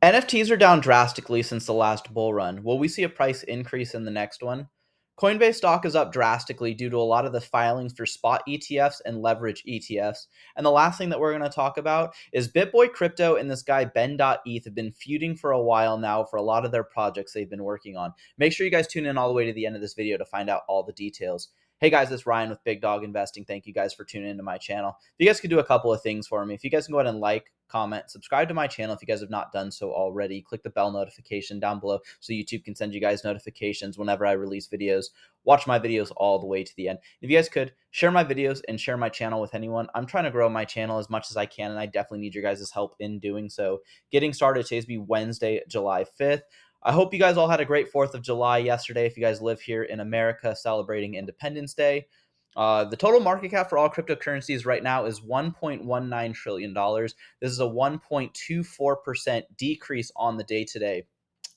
NFTs are down drastically since the last bull run. Will we see a price increase in the next one? Coinbase stock is up drastically due to a lot of the filings for spot ETFs and leverage ETFs. And the last thing that we're going to talk about is Bitboy Crypto and this guy Ben.Eth have been feuding for a while now for a lot of their projects they've been working on. Make sure you guys tune in all the way to the end of this video to find out all the details. Hey guys, it's Ryan with Big Dog Investing. Thank you guys for tuning into my channel. If you guys could do a couple of things for me, if you guys can go ahead and like, comment, subscribe to my channel if you guys have not done so already. Click the bell notification down below so YouTube can send you guys notifications whenever I release videos. Watch my videos all the way to the end. If you guys could share my videos and share my channel with anyone, I'm trying to grow my channel as much as I can, and I definitely need your guys' help in doing so. Getting started, today's be Wednesday, July 5th. I hope you guys all had a great 4th of July yesterday if you guys live here in America celebrating Independence Day. The total market cap for all cryptocurrencies right now is $1.19 trillion. This is a 1.24% decrease on the day today.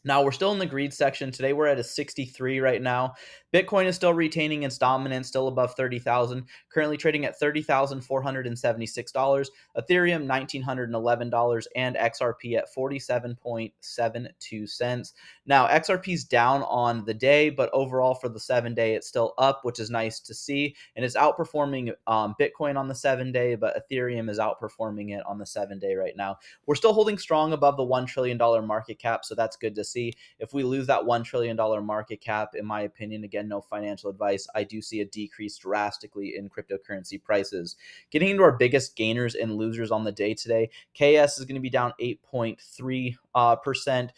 Now, we're still in the greed section. Today, we're at a 63 right now. Bitcoin is still retaining its dominance, still above 30,000, currently trading at $30,476. Ethereum, $1,911, and XRP at 47.72 cents. Now, XRP is down on the day, but overall for the 7-day, it's still up, which is nice to see. And it's outperforming Bitcoin on the 7-day, but Ethereum is outperforming it on the 7-day right now. We're still holding strong above the $1 trillion market cap, so that's good to see. If we lose that $1 trillion market cap, in my opinion, again, no financial advice, I do see a decrease drastically in cryptocurrency prices. Getting into our biggest gainers and losers on the day today, KS is going to be down 8.3%.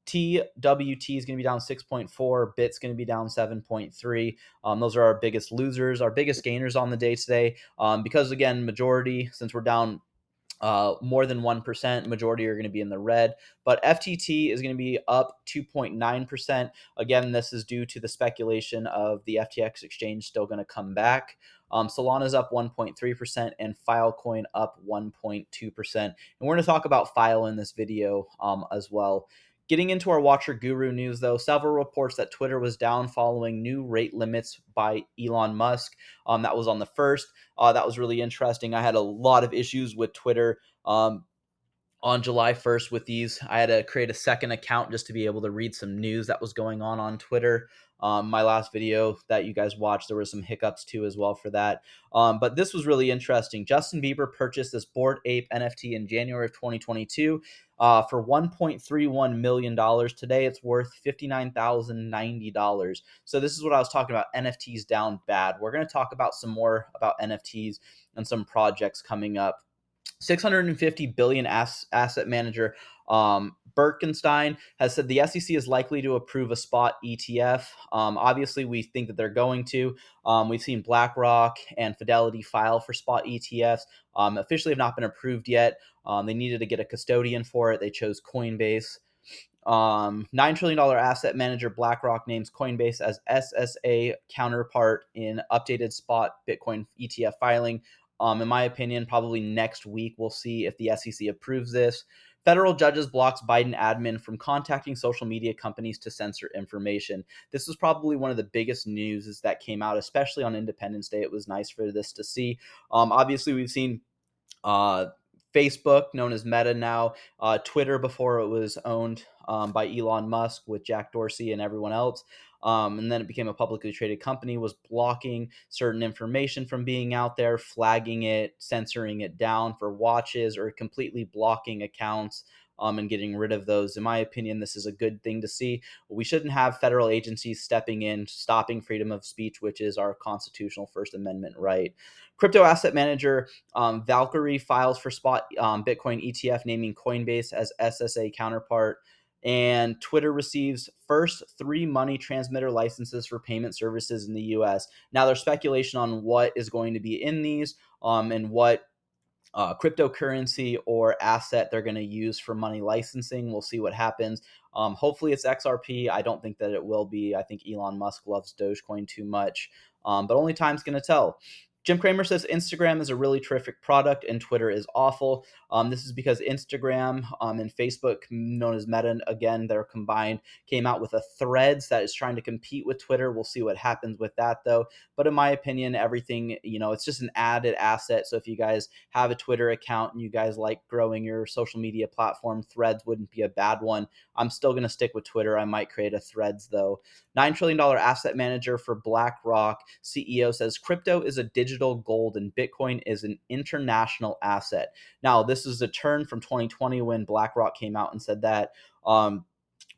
TWT is going to be down 6.4. Bit's going to be down 7.3. Those are our biggest losers. Our biggest gainers on the day today, because again, majority, since we're down more than 1%, majority are going to be in the red, but FTT is going to be up 2.9%. Again, this is due to the speculation of the FTX exchange still going to come back. Solana's up 1.3% and Filecoin up 1.2%. And we're going to talk about File in this video as well. Getting into our Watcher Guru news, though, several reports that Twitter was down following new rate limits by Elon Musk. That was on the 1st. That was really interesting. I had a lot of issues with Twitter on July 1st with these. I had to create a second account just to be able to read some news that was going on Twitter. My last video that you guys watched, there were some hiccups too as well for that. But this was really interesting. Justin Bieber purchased this Bored Ape NFT in January of 2022 for $1.31 million. Today, it's worth $59,090. So this is what I was talking about. NFTs down bad. We're going to talk about some more about NFTs and some projects coming up. 650 billion asset manager Birkenstein has said the SEC is likely to approve a spot ETF. Obviously, we think that they're going to. We've seen BlackRock and Fidelity file for spot ETFs. Officially have not been approved yet. They needed to get a custodian for it. They chose Coinbase. $9 trillion asset manager BlackRock names Coinbase as SSA counterpart in updated spot Bitcoin ETF filing. In my opinion, probably next week, we'll see if the SEC approves this. Federal judges blocks Biden admin from contacting social media companies to censor information. This was probably one of the biggest news that came out, especially on Independence Day. It was nice for this to see. Obviously, we've seen Facebook, known as Meta now, Twitter before it was owned by Elon Musk with Jack Dorsey and everyone else. And then it became a publicly traded company, was blocking certain information from being out there, flagging it, censoring it down for watches, or completely blocking accounts and getting rid of those. In my opinion, this is a good thing to see. We shouldn't have federal agencies stepping in, stopping freedom of speech, which is our constitutional First Amendment right. Crypto asset manager Valkyrie files for spot Bitcoin ETF, naming Coinbase as SSA counterpart. And Twitter receives first 3 money transmitter licenses for payment services in the U.S. Now, there's speculation on what is going to be in these and what cryptocurrency or asset they're going to use for money licensing. We'll see what happens. Hopefully it's XRP. I don't think that it will be. I think Elon Musk loves Dogecoin too much, but only time's going to tell. Jim Cramer says Instagram is a really terrific product and Twitter is awful. This is because Instagram and Facebook, known as Meta, again, they're combined, came out with a Threads that is trying to compete with Twitter. We'll see what happens with that, though. But in my opinion, everything, it's just an added asset. So if you guys have a Twitter account and you guys like growing your social media platform, Threads wouldn't be a bad one. I'm still going to stick with Twitter. I might create a Threads, though. $9 trillion asset manager for BlackRock CEO says crypto is a digital gold and Bitcoin is an international asset. Now, this is a turn from 2020 when BlackRock came out and said that.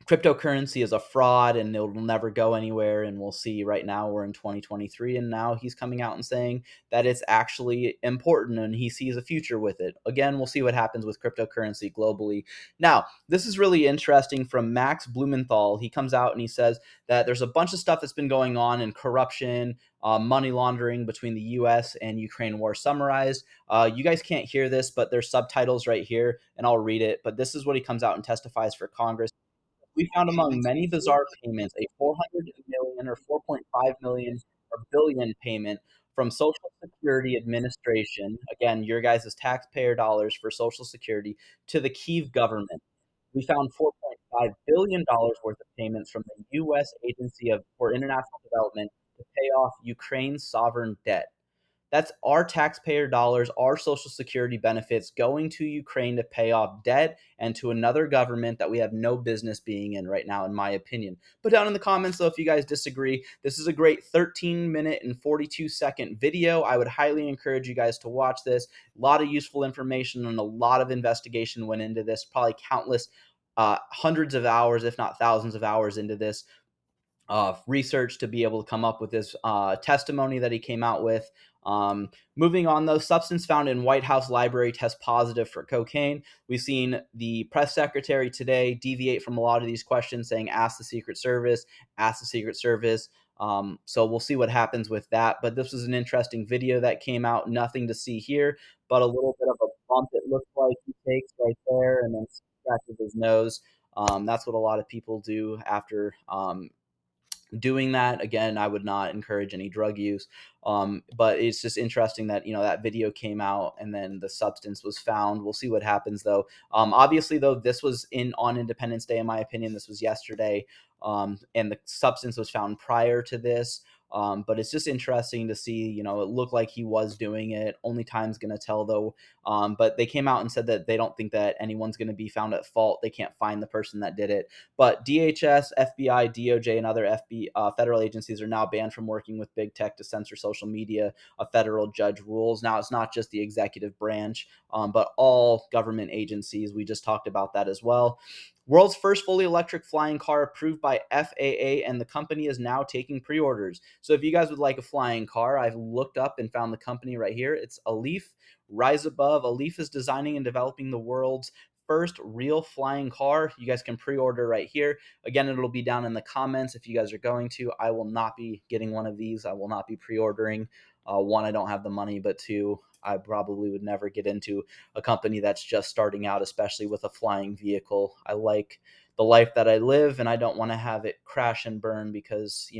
Cryptocurrency is a fraud and it'll never go anywhere. And we'll see. Right now we're in 2023 and now he's coming out and saying that it's actually important and he sees a future with it. Again, we'll see what happens with cryptocurrency globally. Now, this is really interesting from Max Blumenthal. He comes out and he says that there's a bunch of stuff that's been going on in corruption, money laundering between the US and Ukraine war summarized. You guys can't hear this, but there's subtitles right here and I'll read it. But this is what he comes out and testifies for Congress. We found among many bizarre payments a 400 million or 4.5 million or billion payment from Social Security Administration, again, your guys' taxpayer dollars for Social Security, to the Kyiv government. We found $4.5 billion worth of payments from the U.S. Agency for International Development to pay off Ukraine's sovereign debt. That's our taxpayer dollars, our social security benefits going to Ukraine to pay off debt and to another government that we have no business being in right now, in my opinion. Put down in the comments, though, if you guys disagree. This is a great 13-minute and 42-second video. I would highly encourage you guys to watch this. A lot of useful information and a lot of investigation went into this, probably countless hundreds of hours, if not thousands of hours into this research to be able to come up with this testimony that he came out with. Moving on, though, substance found in White House library test positive for cocaine. We've seen the press secretary today deviate from a lot of these questions, saying, ask the Secret Service, ask the Secret Service. So we'll see what happens with that. But this was an interesting video that came out. Nothing to see here, but a little bit of a bump it looks like he takes right there and then scratches his nose. That's what a lot of people do after doing that. Again, I would not encourage any drug use, but it's just interesting that that video came out and then the substance was found. We'll see what happens, though. Obviously, though, this was on Independence Day. In my opinion, this was yesterday, and the substance was found prior to this. But it's just interesting to see, it looked like he was doing it. Only time's going to tell, though. But they came out and said that they don't think that anyone's going to be found at fault. They can't find the person that did it. But DHS, FBI, DOJ, and other federal agencies are now banned from working with big tech to censor social media. A federal judge rules. Now, it's not just the executive branch, but all government agencies. We just talked about that as well. World's first fully electric flying car approved by FAA, and the company is now taking pre-orders. So if you guys would like a flying car, I've looked up and found the company right here. It's Alif. Rise above. Alif is designing and developing the world's first real flying car. You guys can pre-order right here. Again, it'll be down in the comments if you guys are going to. I will not be getting one of these. I will not be pre-ordering. One, I don't have the money, but two, I probably would never get into a company that's just starting out, especially with a flying vehicle. I like the life that I live, and I don't want to have it crash and burn because,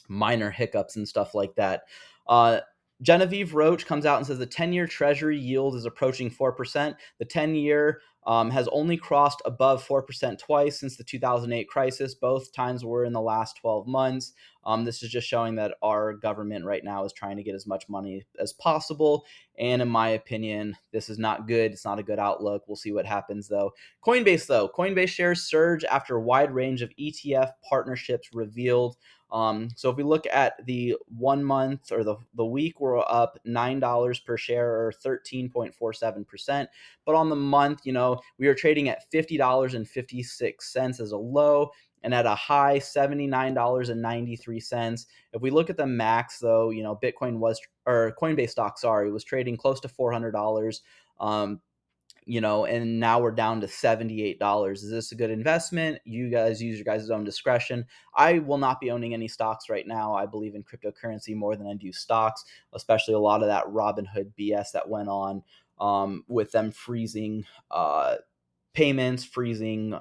minor hiccups and stuff like that. Uh, Genevieve Roach comes out and says the 10-year Treasury yield is approaching 4%. The 10-year has only crossed above 4% twice since the 2008 crisis. Both times were in the last 12 months. This is just showing that our government right now is trying to get as much money as possible. And in my opinion, this is not good. It's not a good outlook. We'll see what happens, though. Coinbase shares surge after a wide range of ETF partnerships revealed. So if we look at the 1 month or the week, we're up $9 per share or 13.47%. But on the month, we are trading at $50.56 as a low and at a high $79.93. If we look at the max, though, Coinbase stock, sorry, was trading close to $400. And now we're down to $78. Is this a good investment? You guys use your guys' own discretion. I will not be owning any stocks right now. I believe in cryptocurrency more than I do stocks, especially a lot of that Robinhood BS that went on with them freezing payments, freezing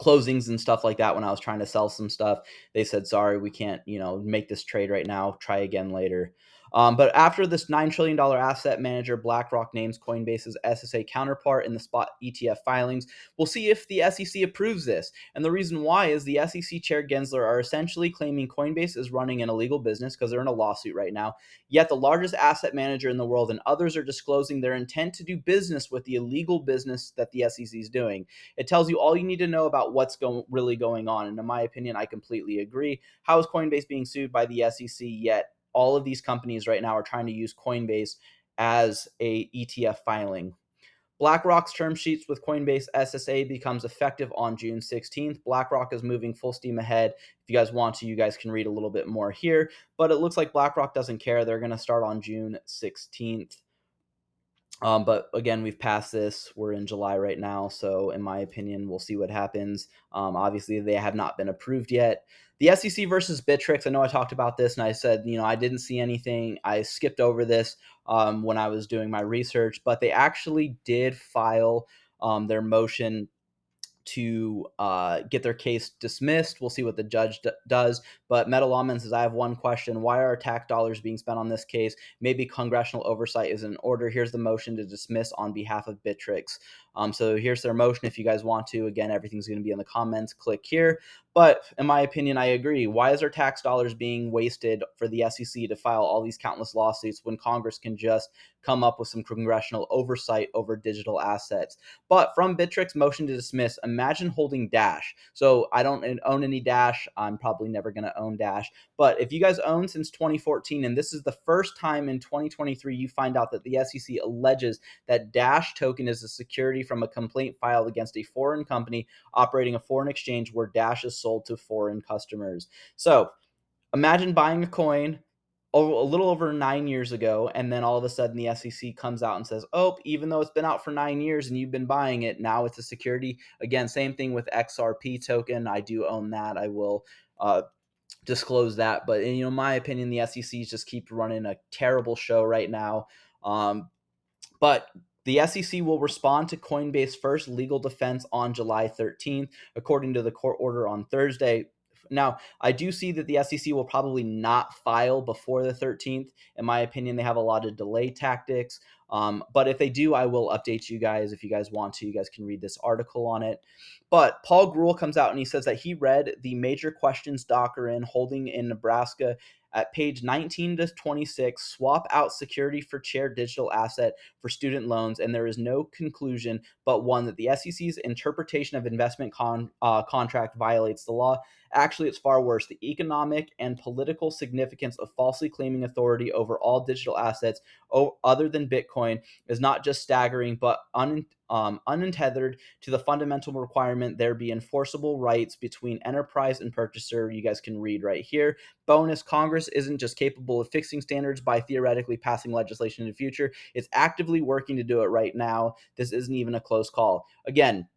closings and stuff like that. When I was trying to sell some stuff, they said, sorry, we can't, make this trade right now. Try again later. But after this $9 trillion asset manager, BlackRock names Coinbase's SSA counterpart in the spot ETF filings. We'll see if the SEC approves this. And the reason why is the SEC Chair Gensler are essentially claiming Coinbase is running an illegal business because they're in a lawsuit right now. Yet the largest asset manager in the world and others are disclosing their intent to do business with the illegal business that the SEC is doing. It tells you all you need to know about what's really going on. And in my opinion, I completely agree. How is Coinbase being sued by the SEC yet all of these companies right now are trying to use Coinbase as a ETF filing? BlackRock's term sheets with Coinbase SSA becomes effective on June 16th. BlackRock is moving full steam ahead. If you guys want to, you guys can read a little bit more here, but it looks like BlackRock doesn't care. They're going to start on June 16th. But again, we've passed this. We're in July right now. So, in my opinion, we'll see what happens. Obviously, they have not been approved yet. The SEC versus Bittrex. I know I talked about this and I said, I didn't see anything. I skipped over this when I was doing my research, but they actually did file their motion to get their case dismissed. We'll see what the judge does. But Metal Lawman says, I have one question. Why are tax dollars being spent on this case? Maybe congressional oversight is in order. Here's the motion to dismiss on behalf of Bittrex. So here's their motion if you guys want to. Again, everything's going to be in the comments. Click here. But in my opinion, I agree. Why is our tax dollars being wasted for the SEC to file all these countless lawsuits when Congress can just come up with some congressional oversight over digital assets? But from Bittrex motion to dismiss, imagine holding Dash. So I don't own any Dash. I'm probably never going to own Dash. But if you guys own since 2014, and this is the first time in 2023 you find out that the SEC alleges that Dash token is a security from a complaint filed against a foreign company operating a foreign exchange where Dash is sold to foreign customers. So imagine buying a coin a little over 9 years ago, and then all of a sudden the SEC comes out and says, oh, even though it's been out for 9 years and you've been buying it, now it's a security. Again, same thing with XRP token. I do own that. I will disclose that. But in my opinion, the SEC just keep running a terrible show right now. But the SEC will respond to Coinbase's first legal defense on July 13th, according to the court order on Thursday. Now, I do see that the SEC will probably not file before the 13th. In my opinion, they have a lot of delay tactics. But if they do, I will update you guys. If you guys want to, you guys can read this article on it. But Paul Grewal comes out and he says that he read the major questions doctrine holding in Nebraska at page 19 to 26, swap out security for chair digital asset for student loans, and there is no conclusion but one that the SEC's interpretation of investment contract violates the law. Actually, it's far worse. The economic and political significance of falsely claiming authority over all digital assets other than Bitcoin is not just staggering, but untethered to the fundamental requirement there be enforceable rights between enterprise and purchaser. You guys can read right here. Bonus, Congress isn't just capable of fixing standards by theoretically passing legislation in the future. It's actively working to do it right now. This isn't even a close call. Again,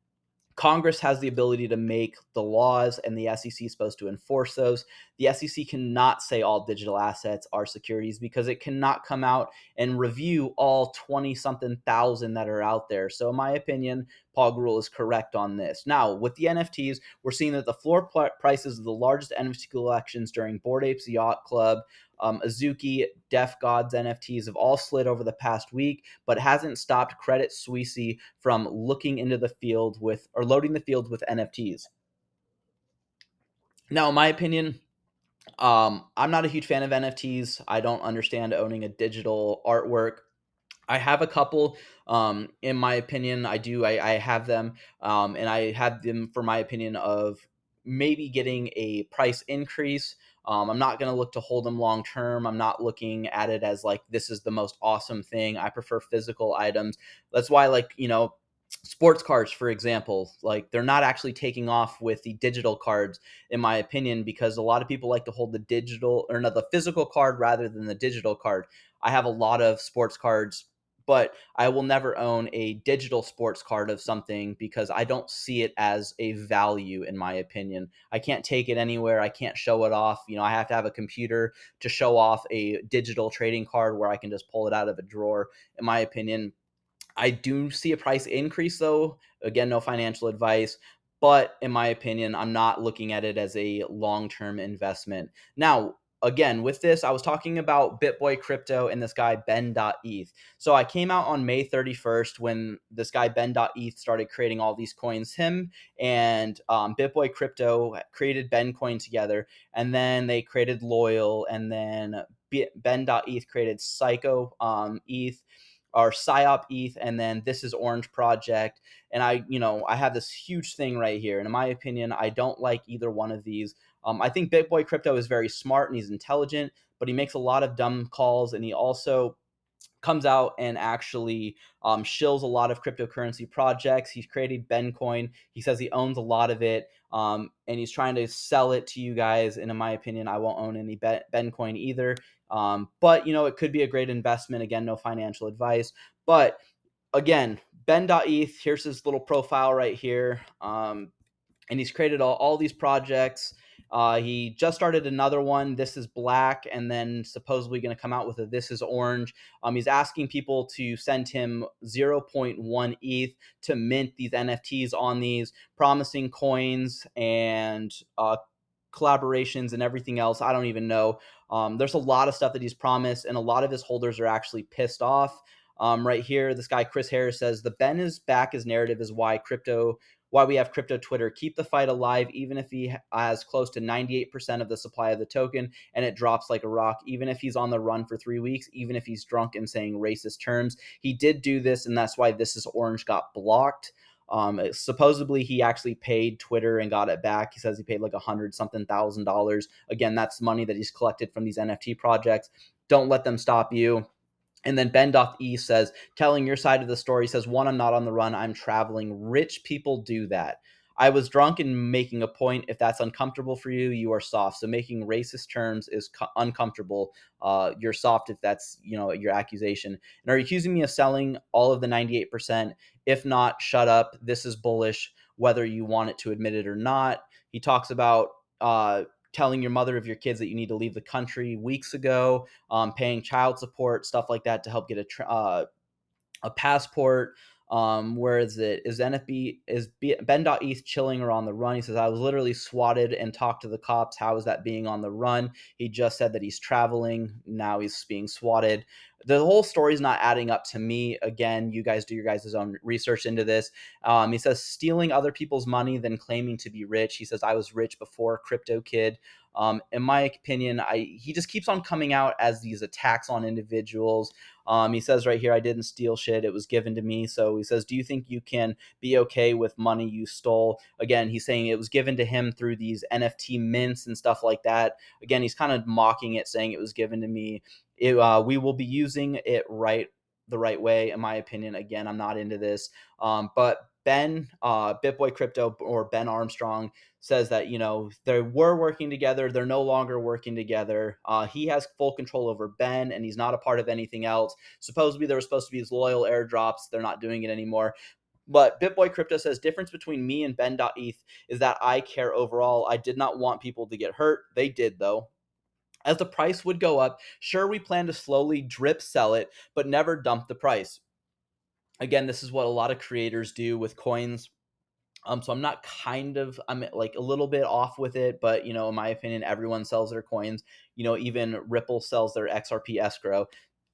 Congress has the ability to make the laws, and the SEC is supposed to enforce those. The SEC cannot say all digital assets are securities because it cannot come out and review all 20-something thousand that are out there. So in my opinion, Paul Grewal is correct on this. Now, with the NFTs, we're seeing that the floor prices of the largest NFT collections during Bored Apes Yacht Club, Azuki, Deaf Gods NFTs have all slid over the past week, but hasn't stopped Credit Suisse from looking into the field with or loading the field with NFTs. Now, in my opinion, I'm not a huge fan of NFTs. I don't understand owning a digital artwork. I have a couple. In my opinion, I have them, and I have them for my opinion of maybe getting a price increase. I'm not going to look to hold them long term. I'm not looking at it as like this is the most awesome thing. I prefer physical items. That's why, like, sports cards, for example, like they're not actually taking off with the digital cards, in my opinion, because a lot of people like to hold the digital or no, the physical card rather than the digital card. I have a lot of sports cards, but I will never own a digital sports card of something because I don't see it as a value, in my opinion. I can't take it anywhere. I can't show it off. I have to have a computer to show off a digital trading card where I can just pull it out of a drawer. In my opinion, I do see a price increase, though. Again, no financial advice. But in my opinion, I'm not looking at it as a long-term investment. Now, again, with this, I was talking about Bitboy Crypto and this guy Ben.Eth. So I came out on May 31st when this guy Ben.Eth started creating all these coins. Him and Bitboy Crypto created Ben Coin together, and then they created Loyal, and then Ben.Eth created Psycho ETH or Psyop ETH, and then This is Orange Project. And I have this huge thing right here. And in my opinion, I don't like either one of these. I think Bitboy Crypto is very smart and he's intelligent, but he makes a lot of dumb calls, and he also comes out and actually shills a lot of cryptocurrency projects. He's created Bencoin. He says he owns a lot of it, and he's trying to sell it to you guys. And in my opinion, I won't own any Bencoin either. But it could be a great investment. Again, no financial advice. But again, Ben.Eth, here's his little profile right here. And he's created all these projects. He just started another one. This is black, and then supposedly going to come out with a This is Orange. He's asking people to send him zero point 0.1 ETH to mint these NFTs on these, promising coins and collaborations and everything else. I don't even know. There's a lot of stuff that he's promised, and a lot of his holders are actually pissed off. Right here, this guy Chris Harris says the Ben is back. His narrative is why we have crypto Twitter. Keep the fight alive, even if he has close to 98% of the supply of the token and it drops like a rock, even if he's on the run for 3 weeks, even if he's drunk and saying racist terms. He did do this, and that's why This is Orange got blocked. Supposedly he actually paid Twitter and got it back. He says he paid like $100,000. Again, that's money that he's collected from these NFT projects. Don't let them stop you. And then Ben.E says, telling your side of the story, says, one, I'm not on the run. I'm traveling. Rich people do that. I was drunk and making a point. If that's uncomfortable for you, you are soft. So making racist terms is uncomfortable. You're soft if that's, your accusation. And are you accusing me of selling all of the 98%? If not, shut up. This is bullish, whether you want it to admit it or not. He talks about telling your mother of your kids that you need to leave the country weeks ago, paying child support, stuff like that to help get a passport. Where is it? Is Ben.Eth chilling or on the run? He says, I was literally swatted and talked to the cops. How is that being on the run? He just said that he's traveling. Now he's being swatted. The whole story is not adding up to me. Again, you guys do your guys' own research into this. He says stealing other people's money, then claiming to be rich. He says, I was rich before Crypto Kid. In my opinion, he just keeps on coming out as these attacks on individuals. He says right here, I didn't steal shit. It was given to me. So he says, do you think you can be okay with money you stole? Again, he's saying it was given to him through these NFT mints and stuff like that. Again, he's kind of mocking it, saying it was given to me. We will be using it the right way, in my opinion. Again, I'm not into this. But Bitboy Crypto, or Ben Armstrong, says that they were working together. They're no longer working together. He has full control over Ben, and he's not a part of anything else. Supposedly there were supposed to be these loyal airdrops. They're not doing it anymore. But Bitboy Crypto says, difference between me and Ben.Eth is that I care overall. I did not want people to get hurt. They did, though. As the price would go up, sure, we plan to slowly drip sell it, but never dump the price. Again, this is what a lot of creators do with coins. So I'm like a little bit off with it, but in my opinion, everyone sells their coins. Even Ripple sells their XRP escrow.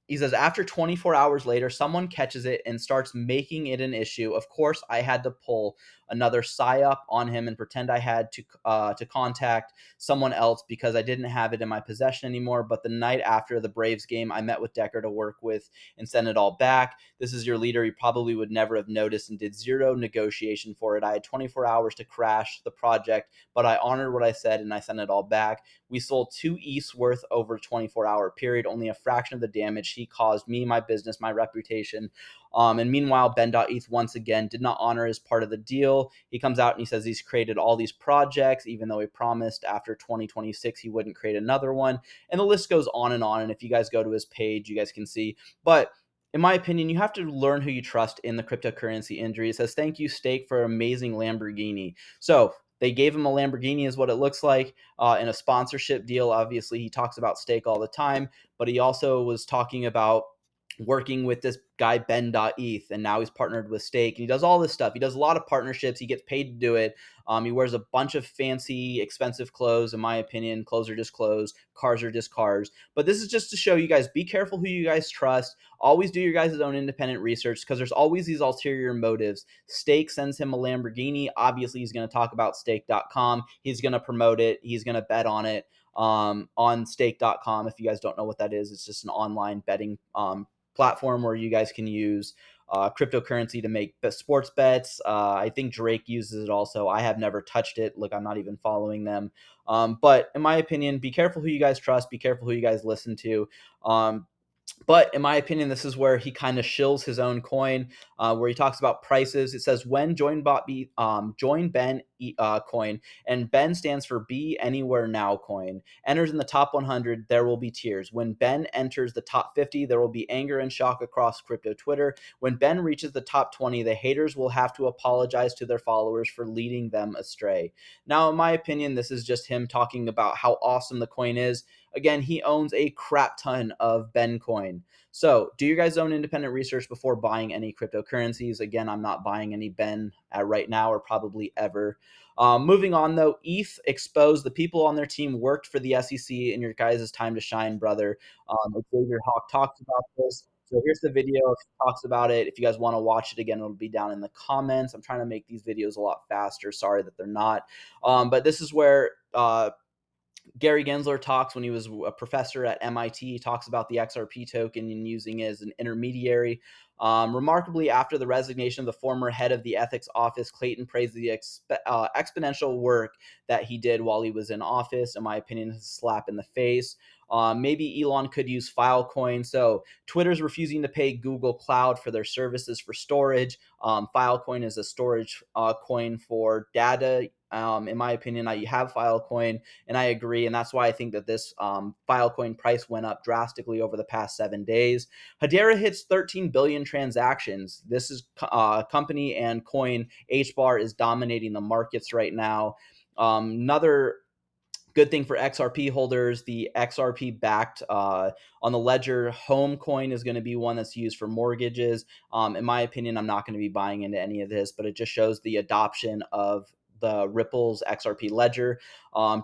He says, after 24 hours later, someone catches it and starts making it an issue. Of course, I had to pull another psyop on him and pretend I had to contact someone else because I didn't have it in my possession anymore. But the night after the Braves game, I met with Decker to work with and send it all back. This is your leader. He probably would never have noticed and did zero negotiation for it. I had 24 hours to crash the project, but I honored what I said and I sent it all back. We sold 2 ETHs worth over a 24-hour period, only a fraction of the damage he caused me, my business, my reputation. And meanwhile, Ben.Eth once again did not honor his part of the deal. He comes out and he says he's created all these projects, even though he promised after 2026 he wouldn't create another one. And the list goes on and on. And if you guys go to his page, you guys can see. But in my opinion, you have to learn who you trust in the cryptocurrency industry. It says, thank you, Stake, for amazing Lamborghini. So they gave him a Lamborghini is what it looks like, in a sponsorship deal. Obviously, he talks about Stake all the time, but he also was talking about working with this guy Ben.Eth, and now he's partnered with Stake, and he does all this stuff. He does a lot of partnerships. He gets paid to do it. He wears a bunch of fancy, expensive clothes. In my opinion, clothes are just clothes, cars are just cars. But this is just to show you guys: be careful who you guys trust. Always do your guys' own independent research, because there's always these ulterior motives. Stake sends him a Lamborghini. Obviously, he's going to talk about Stake.com. He's going to promote it. He's going to bet on Stake.com. If you guys don't know what that is, it's just an online betting platform where you guys can use cryptocurrency to make sports bets. I think Drake uses it also. I have never touched it. Look, I'm not even following them. But in my opinion, be careful who you guys trust. Be careful who you guys listen to. But in my opinion, this is where he kind of shills his own coin, where he talks about prices. It says when join Ben coin, and Ben stands for Be Anywhere Now coin. Enters in the top 100, there will be tears. When Ben enters the top 50, there will be anger and shock across crypto Twitter. When Ben reaches the top 20, the haters will have to apologize to their followers for leading them astray. Now, in my opinion, this is just him talking about how awesome the coin is. Again, he owns a crap ton of Ben coin. So do your guys' own independent research before buying any cryptocurrencies. Again, I'm not buying any Ben right now, or probably ever. Moving on, though, ETH exposed the people on their team worked for the SEC in your guys' time to shine, brother. Xavier Hawk talks about this. So here's the video. He talks about it. If you guys want to watch it again, it'll be down in the comments. I'm trying to make these videos a lot faster. Sorry that they're not. But this is where Gary Gensler talks when he was a professor at MIT. He talks about the XRP token and using it as an intermediary. Remarkably, after the resignation of the former head of the ethics office, Clayton praised the exponential work that he did while he was in office. In my opinion, it's a slap in the face. Maybe Elon could use Filecoin. So Twitter's refusing to pay Google Cloud for their services for storage. Filecoin is a storage coin for data. In my opinion, I have Filecoin, and I agree, and that's why I think that this Filecoin price went up drastically over the past 7 days. Hedera hits 13 billion transactions. This is company and coin HBAR is dominating the markets right now. Another good thing for XRP holders, the XRP backed on the ledger home coin is going to be one that's used for mortgages. In my opinion, I'm not going to be buying into any of this, but it just shows the adoption of the Ripple's XRP ledger.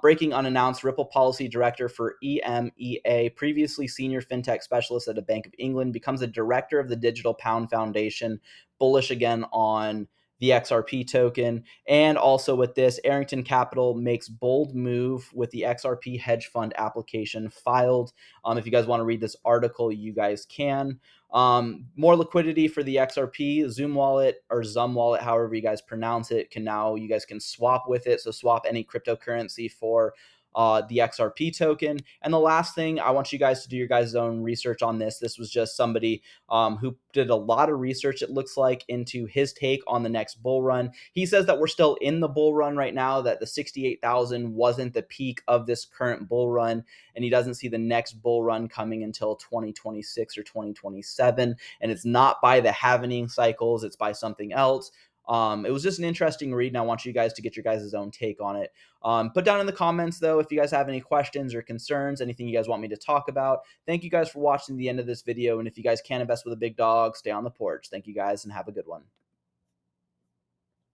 Breaking unannounced: Ripple policy director for EMEA, previously senior fintech specialist at a Bank of England, becomes a director of the Digital Pound Foundation. Bullish again on the XRP token. And also with this, Arrington Capital makes bold move with the XRP hedge fund application filed. If you guys want to read this article, you guys can. More liquidity for the XRP. Zoom wallet, or Zum wallet, however you guys pronounce it, can now, you guys can swap with it. So swap any cryptocurrency for the XRP token. And the last thing, I want you guys to do your guys' own research on this. This was just somebody who did a lot of research, it looks like, into his take on the next bull run. He says that we're still in the bull run right now, that the 68,000 wasn't the peak of this current bull run, and he doesn't see the next bull run coming until 2026 or 2027. And it's not by the halvening cycles, it's by something else. It was just an interesting read, and I want you guys to get your guys' own take on it. Put down in the comments, though, if you guys have any questions or concerns, anything you guys want me to talk about. Thank you guys for watching the end of this video, and if you guys can invest with a big dog, stay on the porch. Thank you guys, and have a good one.